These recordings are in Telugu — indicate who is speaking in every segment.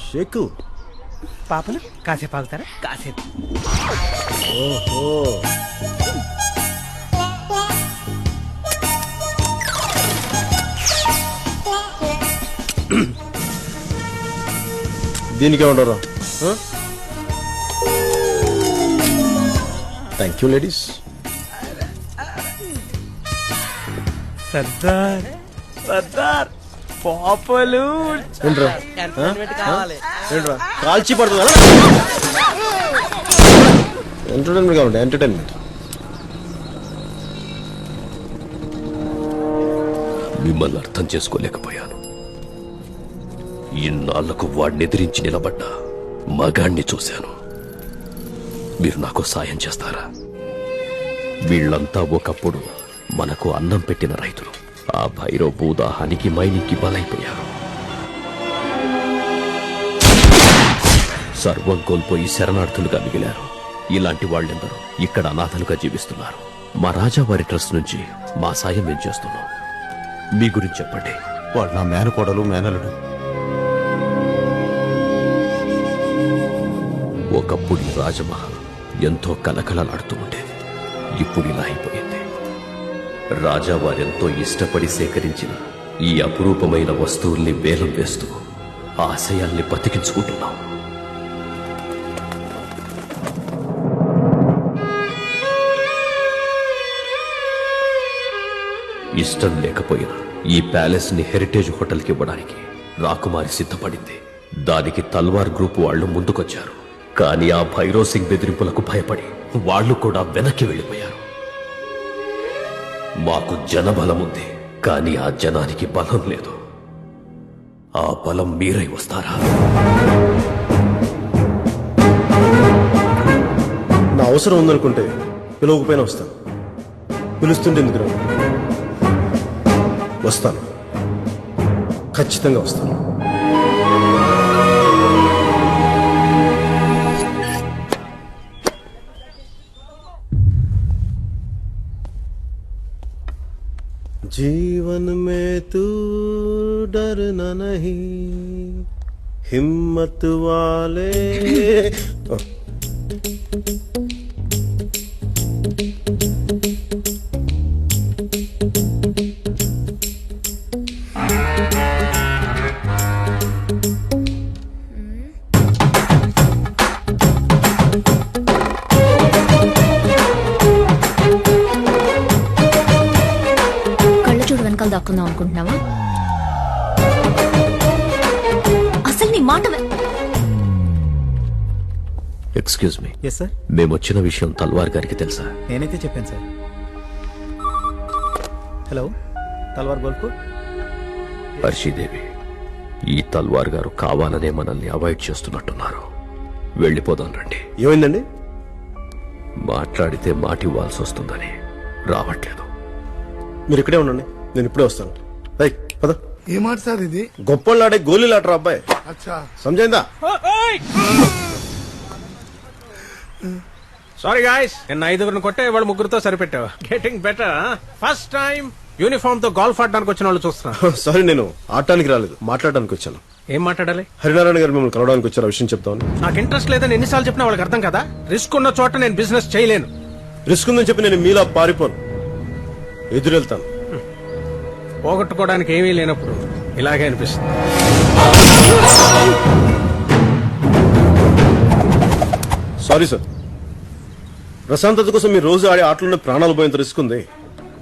Speaker 1: షేకు
Speaker 2: పాపలు కాసేపు ఆగుతారా? కాసేపు.
Speaker 1: ఓహో దీనికే ఉండరా? Thank you ladies.
Speaker 2: Sardar Sardar పాపలు
Speaker 1: ఏంట్రా ఏంట్రా కాల్చి పడుతుందా? ఎంటర్టైన్మెంట్ కావాలి, ఎంటర్టైన్మెంట్.
Speaker 3: మిమ్మల్ని అర్థం చేసుకోలేకపోయాను. ఇన్నాళ్లకు వాడిని ఎదిరించి నిలబడ్డా మగాణ్ణి చూశాను. మీరు నాకు సాయం చేస్తారా? వీళ్లంతా ఒకప్పుడు మనకు అన్నం పెట్టిన రైతులు. ఆ భైరవ భూదాహానికి మైనికి బలైపోయారు. సర్వం కోల్పోయి శరణార్థులుగా మిగిలారు. ఇలాంటి వాళ్ళెందరూ ఇక్కడ అనాథలుగా జీవిస్తున్నారు. మా రాజావారి ట్రస్ట్ నుంచి మా సాయం మేము చేస్తున్నాం. మీ గురించి చెప్పండి.
Speaker 1: వాడు నా మేనకోడలు మేనలుడు.
Speaker 3: ఒకప్పుడు ఈ రాజమహల్ ఎంతో కలకలలాడుతూ ఉండేది. ఇప్పుడు ఇలా అయిపోయింది. రాజావారెంతో ఇష్టపడి సేకరించిన ఈ అపురూపమైన వస్తువుల్ని వేలం వేస్తూ ఆశయాల్ని బతికించుకుంటున్నాం. ఇష్టం లేకపోయినా ఈ ప్యాలెస్ ని హెరిటేజ్ హోటల్కి ఇవ్వడానికి రాకుమారి సిద్ధపడింది. దానికి తల్వార్ గ్రూప్ వాళ్ళు ముందుకొచ్చారు. కానీ ఆ భైరవ్ సింగ్ బెదిరింపులకు భయపడి వాళ్ళు కూడా వెనక్కి వెళ్ళిపోయారు. మాకు జనబలం ఉంది, కానీ ఆ జనానికి బలం లేదు. ఆ బలం మీరై వస్తారా?
Speaker 1: నా అవసరం ఉందనుకుంటే పిలవకపోయినా వస్తాను. పిలుస్తుంటే ఎందుకు రాను? వస్తాను, ఖచ్చితంగా వస్తాను. जीवन में तू डरना नहीं, हिम्मत वाले.
Speaker 4: దాక్కుందాం అనుకుంటున్నావా? అసలు నీ మాట.
Speaker 3: Excuse me.
Speaker 2: Yes sir.
Speaker 3: మేము వచ్చిన విషయం తల్వార్ గారికి తెలుసా?
Speaker 2: నేనైతే చెప్పాను సార్. హలో, తల్వార్ గోల్పూర్.
Speaker 3: హర్షీదేవి, ఈ తల్వార్ గారు కావాలనే మనల్ని అవాయిడ్ చేస్తున్నట్టున్నారు. వెళ్ళిపోదాం రండి.
Speaker 1: ఏమైందండి?
Speaker 3: మాట్లాడితే మాట ఇవ్వాల్సి వస్తుందని రావట్లేదు.
Speaker 1: మీరు ఇక్కడే ఉండండి, నేను ఇప్పుడే వస్తాను. పద.
Speaker 5: ఏ మాట సార్ ఇది?
Speaker 1: గొప్పళ్ళు ఆడే గోళీలు ఆటరా అబ్బాయి. సమజైందా?
Speaker 6: సారీ గాయ్స్, నిన్న 5 కొట్టే వాళ్ళు 3 సరిపెట్టావు. Getting better. First time uniform తో గోల్ఫ్ ఆడడానికి వచ్చిన వాళ్ళు చూస్తున్నా.
Speaker 1: సారీ, నేను ఆడటానికి రాలేదు, మాట్లాడడానికి వచ్చాను.
Speaker 6: ఏం మాట్లాడాలి?
Speaker 1: హరినారాయణ గారు మిమ్మల్ని కలవడానికి వచ్చారు, ఆ విషయం చెప్తామని.
Speaker 6: నాకు ఇంట్రెస్ట్ లేదని ఎన్నిసార్లు చెప్పినా వాళ్ళకి అర్థం కదా. రిస్క్ ఉన్న చోట నేను బిజినెస్ చేయలేను.
Speaker 1: రిస్క్ ఉందని చెప్పి నేను మీలా పారిపోను, ఎదురెళ్తాను.
Speaker 6: పోగొట్టుకోవడానికి ఏమీ లేనప్పుడు ఇలాగే అనిపిస్తుంది.
Speaker 1: సారీ సార్, ప్రశాంతత కోసం మీరు రోజు ఆడే ఆటలోనే ప్రాణాలు పోయేంత రిస్క్ ఉంది.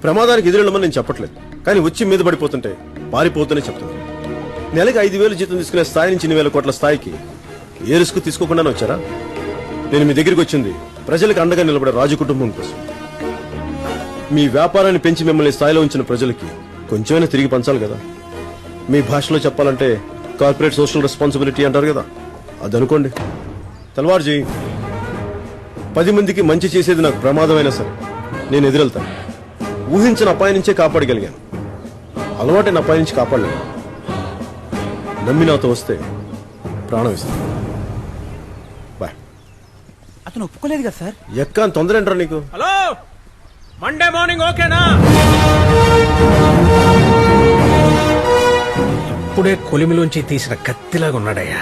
Speaker 1: ప్రమాదానికి ఎదురెళ్ళమని నేను చెప్పట్లేదు, కానీ వచ్చి మీద పడిపోతుంటే పారిపోతూనే చెప్తున్నాను. నెలకి 5,000 జీతం తీసుకునే స్థాయి నుంచి 2,000 కోట్ల స్థాయికి ఏ రిస్క్ తీసుకోకుండానే వచ్చారా? నేను మీ దగ్గరికి వచ్చింది ప్రజలకు అండగా నిలబడే రాజు కుటుంబం కోసం. మీ వ్యాపారాన్ని పెంచి మిమ్మల్ని స్థాయిలో ఉంచిన ప్రజలకి కొంచెమైనా తిరిగి పంచాలి కదా. మీ భాషలో చెప్పాలంటే కార్పొరేట్ సోషల్ రెస్పాన్సిబిలిటీ అంటారు కదా, అది అనుకోండి. తల్వార్జీ, 10 మందికి మంచి చేసేది నాకు ప్రమాదమైనా సరే నేను ఎదురెళ్తాను. ఊహించిన అపాయం నుంచే కాపాడగలిగాను, అలవాటైన అపాయం నుంచి కాపాడలేను. నమ్మి నాతో వస్తే ప్రాణం ఇస్తాను. బాయ్.
Speaker 2: అతను ఒప్పుకోలేదు కదా సార్.
Speaker 1: ఎక్క తొందర ఏంట్రా నీకు?
Speaker 6: హలో, మండే మార్నింగ్ ఓకేనా? ఇప్పుడే కొలిమిలోంచి తీసిన కత్తిలాగా ఉన్నాడయ్యా.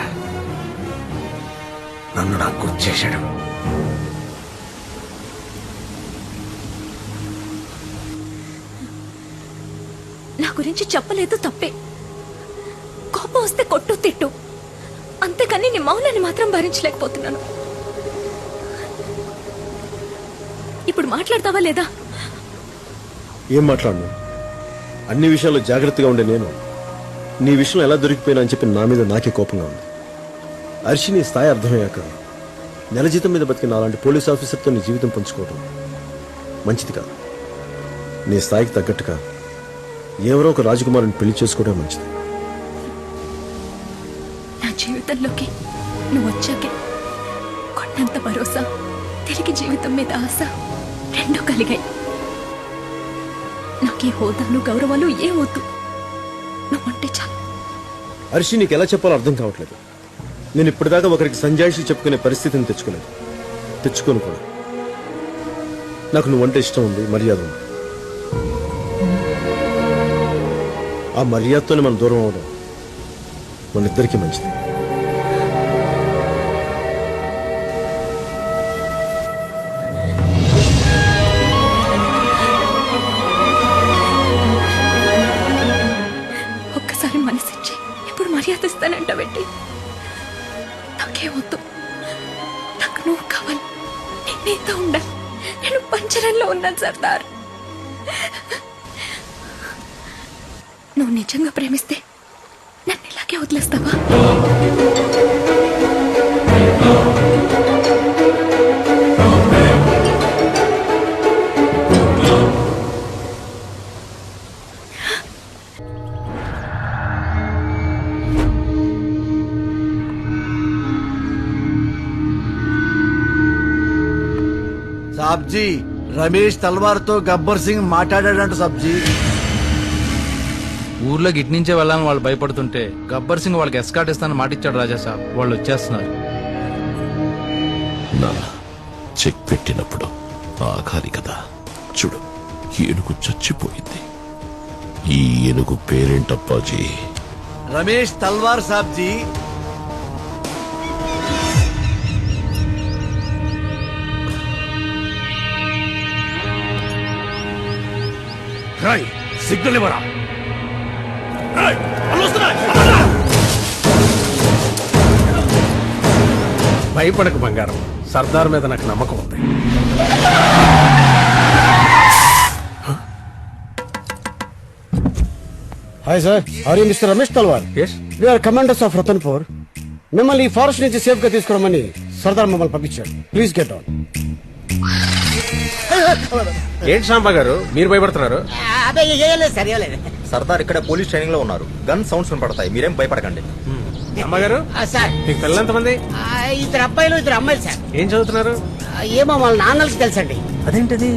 Speaker 6: నన్ను నాకు గుర్తు చేశాడు.
Speaker 4: నా గురించి చెప్పలేదు తప్పే. కోపం వస్తే కొట్టు తిట్టు, అంతేకాని నీ మౌనాన్ని మాత్రం భరించలేకపోతున్నాను. ఇప్పుడు మాట్లాడతావా లేదా?
Speaker 1: ఏం మాట్లాడను? అన్ని విషయాల్లో జాగ్రత్తగా ఉండే నేను నీ విషయం ఎలా దొరికిపోయినా అని చెప్పి నా మీద నాకే కోపంగా ఉంది. అర్షి నీ స్థాయి అర్థమయ్యాక నెల జీతం మీద బతికిన అలాంటి పోలీస్ ఆఫీసర్తో నీ జీవితం పంచుకోవడం మంచిది కాదు. నీ స్థాయికి తగ్గట్టుగా ఎవరో ఒక రాజకుమారుని పెళ్లి చేసుకోవడం మంచిది.
Speaker 4: నా జీవితంలోకి నువ్వు వచ్చాకే కొండంత భరోసా, తిరిగి జీవితం మీద ఆశ రెండూ కలిగాయి. నాకే హోదాలు గౌరవాలు ఏ వద్దు, నువ్వంటే చాలు.
Speaker 1: అర్షి నీకు ఎలా చెప్పాలో అర్థం కావట్లేదు. నేను ఇప్పటిదాకా ఒకరికి సంజాయిషి చెప్పుకునే పరిస్థితిని తెచ్చుకోను కూడా. నాకు నువ్వంటే ఇష్టం ఉంది, మర్యాద ఉంది. ఆ మర్యాదతోనే మనం దూరం అవడం మన ఇద్దరికీ మంచిది.
Speaker 4: ఒక్కసారి మనసిచ్చి ఇప్పుడు మర్యాద ఇస్తానంట పెట్టి నాకే వద్దు. నాకు నువ్వు కావాలి, నేను నీతో ఉండాలి. నేను పంచరంలో ఉన్నాను సర్దార్. నువ్వు నిజంగా ప్రేమిస్తే నన్ను ఇలాగే వదిలేస్తావా?
Speaker 5: సాబ్జీ, రమేష్ తల్వార్ తో గబ్బర్ సింగ్ మాట్లాడాడంట సాబ్జీ.
Speaker 7: ఊర్లో గిట్నించే వెళ్ళాలని వాళ్ళు భయపడుతుంటే గబ్బర్ సింగ్ వాళ్ళకి ఎస్కాట్ ఇస్తానని మాటిచ్చాడు రాజా సాబ్. వాళ్ళు వచ్చేస్తున్నారు.
Speaker 3: నా చెక్ పెట్టినప్పుడు ఆగాలి కదా. చూడు, ఏనుగు చచ్చిపోయింది. ఈ ఏనుగు పేరేంటప్పాజీ?
Speaker 5: రమేష్ తల్వార్ సాబ్జీ.
Speaker 3: సిగ్నల్ ఇవ్వరా?
Speaker 6: భయపడకు బంగారం, సర్దార్ మీద నాకు నమ్మకం ఉంది.
Speaker 8: Hi sir, are you mister Ramesh Talwar?
Speaker 6: Yes.
Speaker 8: We are commanders of Ratanpur. మిమ్మల్ని ఈ ఫారెస్ట్ నుంచి సేఫ్ గా తీసుకురమ్మని సర్దార్ మమ్మల్ని పంపించాడు. Please get on.
Speaker 6: ఏంటి సాంబా గారు మీరు భయపడుతున్నారు?
Speaker 9: సర్దార్ ఇక్కడ పోలీస్ ట్రైనింగ్ లో ఉన్నారు. గన్ సౌండ్స్ వినపడతాయి, మీరేం భయపడకండి.
Speaker 6: సాంబా గారు,
Speaker 8: సార్,
Speaker 6: మీకు పిల్లలు ఎంతమంది?
Speaker 8: ఇద్దరు అబ్బాయిలు ఇద్దరు అమ్మాయిలు సార్.
Speaker 6: ఏం చదువుతున్నారు?
Speaker 8: ఏమో వాళ్ళ నాన్నలకి తెలుసండి.
Speaker 6: అదేంటది?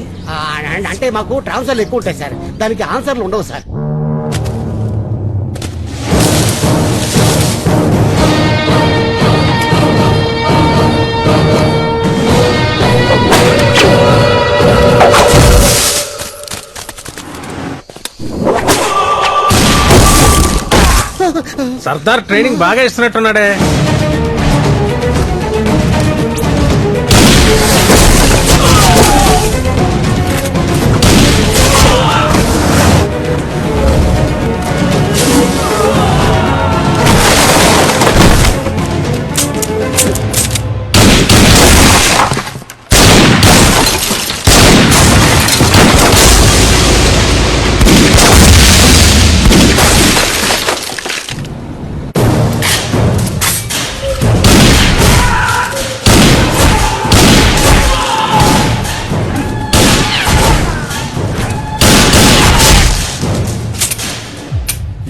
Speaker 8: అంటే మాకు ట్రాన్స్ఫర్లు ఎక్కువ ఉంటాయి సార్, దానికి ఆన్సర్లు ఉండవు సార్.
Speaker 6: సర్దార్ ట్రైనింగ్ బాగా ఇస్తున్నట్టున్నాడే.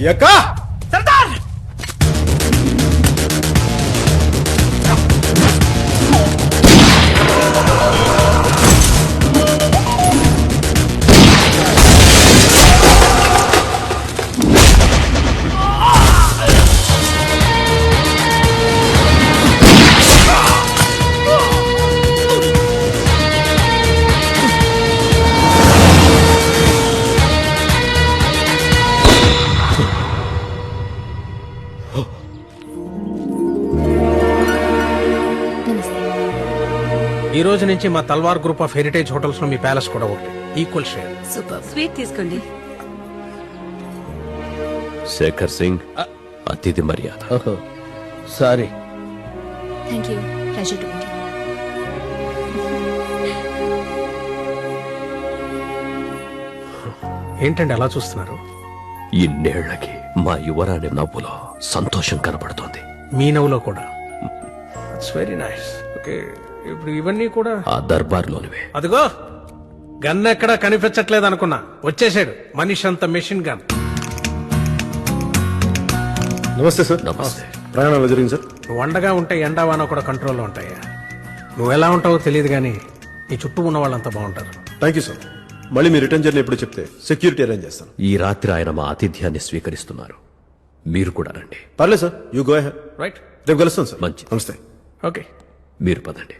Speaker 1: యక్కా
Speaker 6: ఈ రోజు నుంచి మా తల్వార్ గ్రూప్ ఆఫ్ హెరిటేజ్ హోటల్స్ లో మీ ప్యాలెస్ కూడా ఒకటి ఈక్వల్ షేర్.
Speaker 4: సూపర్. స్వీట్ తీసుకోండి.
Speaker 3: శేఖర్ సింగ్ అతిథి మర్యాద.
Speaker 8: Sorry.
Speaker 4: Thank you. Pleasure to meet you.
Speaker 6: ఏంటండి అలా చూస్తున్నారు?
Speaker 3: ఇన్నేళ్లకి మా యువరాణి నవ్వులో సంతోషం కనబడుతోంది.
Speaker 6: మీ నవ్వులో కూడా. It's very nice. ఓకే, ఇప్పుడు ఇవన్నీ కూడా
Speaker 3: ఆ దర్బార్లోనివే.
Speaker 6: అదిగో గన్ ఎక్కడా కనిపించట్లేదు అనుకున్నా, వచ్చేసాడు మనిషి అంత మెషిన్ గన్.
Speaker 1: నమస్తే సార్.
Speaker 3: నమస్తే.
Speaker 1: ప్రయాణం జరిగింది సార్.
Speaker 6: నువ్వు వండగా ఉంటే ఎండా వాన కూడా కంట్రోల్లో ఉంటాయా? నువ్వు ఎలా ఉంటావో తెలియదు కానీ నీ చుట్టూ ఉన్న వాళ్ళంతా బాగుంటారు.
Speaker 1: Thank you sir. మళ్ళీ మీ రిటర్న్ జర్నీ ఎప్పుడు చెప్తే సెక్యూరిటీ అరేంజ్ చేస్తాను.
Speaker 3: ఈ రాత్రి ఆయన మా ఆతిథ్యాన్ని స్వీకరిస్తున్నారు. మీరు కూడా రండి.
Speaker 1: పర్లేదు sir, you go ahead.
Speaker 6: Right.
Speaker 1: రేపు కలుస్తాను సార్.
Speaker 3: మంచిది.
Speaker 1: నమస్తే.
Speaker 6: ఓకే.
Speaker 3: మీరు పదండి.